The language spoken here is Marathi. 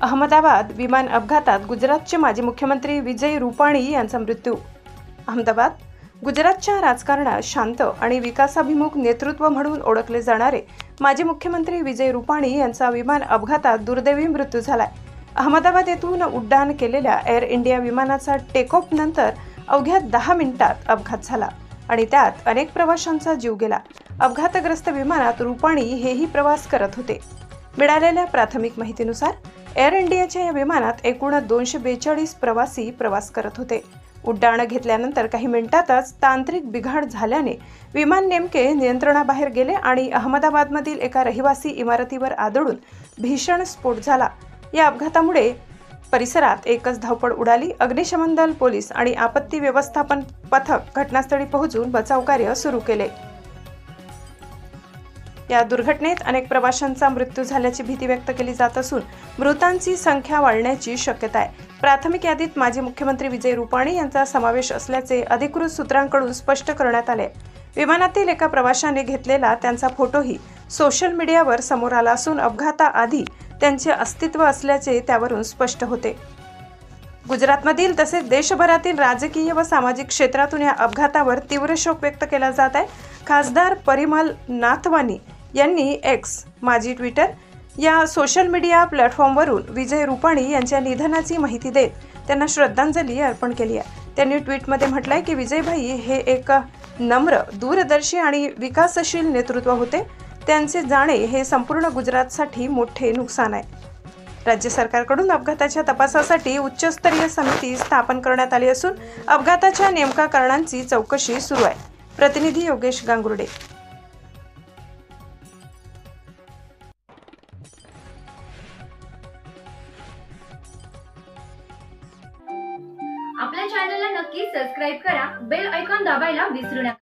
अहमदाबाद विमान अपघातात गुजरातचे माजी मुख्यमंत्री विजय रुपाणी यांचा मृत्यू। अहमदाबाद गुजरातच्या राजकारणात शांत आणि विकासाभिमुख नेतृत्व म्हणून ओळखले जाणारे माजी मुख्यमंत्री विजय रुपाणी यांचा विमान अपघातात दुर्दैवी मृत्यू झालाय। अहमदाबाद येथून उड्डाण केलेल्या एअर इंडिया विमानाचा टेक ऑफ नंतर अवघ्या 10 मिनिटात अपघात झाला आणि त्यात अनेक प्रवाशांचा जीव गेला। अपघातग्रस्त विमानात रुपाणी हेही प्रवास करत होते। मिळालेल्या प्राथमिक माहितीनुसार एअर इंडियाच्या या विमानात एकूण 242 प्रवासी प्रवास करत होते। उड्डाण घेतल्यानंतर काही मिनिटातच तांत्रिक बिघाड झाल्याने विमान नेमके नियंत्रणाबाहेर गेले आणि अहमदाबादमधील एका रहिवासी इमारतीवर आदळून भीषण स्फोट झाला। या अपघातामुळे परिसरात एकच धावपळ उडाली। अग्निशमन दल, पोलीस आणि आपत्ती व्यवस्थापन पथक घटनास्थळी पोहोचून बचाव कार्य सुरू केले। या दुर्घटनेत अनेक प्रवाशांचा मृत्यू झाल्याची भीती व्यक्त केली जात असून मृतांची संख्या वाढण्याची शक्यता आहे। प्राथमिक यादीत माजी मुख्यमंत्री विजय रुपाणी यांचा समावेश असल्याचे अधिकृत सूत्रांकडून स्पष्ट करण्यात आले। विमानातील एका प्रवाशाने घेतलेला त्यांचा फोटोही सोशल मीडियावर समोर आला असून अपघाताआधी त्यांचे अस्तित्व असल्याचे त्यावरून स्पष्ट होते। गुजरातमधील तसेच देशभरातील राजकीय व सामाजिक क्षेत्रातून या अपघातावर तीव्र शोक व्यक्त केला जात आहे। खासदार परिमल नाथवानी यांनी एक्स माजी ट्विटर या सोशल मीडिया प्लॅटफॉर्मवरून विजय रुपाणी यांच्या निधनाची माहिती देत त्यांना श्रद्धांजली अर्पण केली आहे। त्यांनी ट्विटमध्ये म्हटलंय की विजयभाई हे एक नम्र, दूरदर्शी आणि विकासशील नेतृत्व होते। त्यांचे जाणे हे संपूर्ण गुजरातसाठी मोठे नुकसान आहे। राज्य सरकारकडून अपघाताच्या तपासासाठी उच्चस्तरीय समिती स्थापन करण्यात आली असून अपघाताच्या नेमक्या कारणांची चौकशी सुरू आहे। प्रतिनिधी योगेश गांगुर्डे। आपल्या चॅनलला नक्की सबस्क्राइब करा, बेल आयकॉन दाबायला विसरू नका।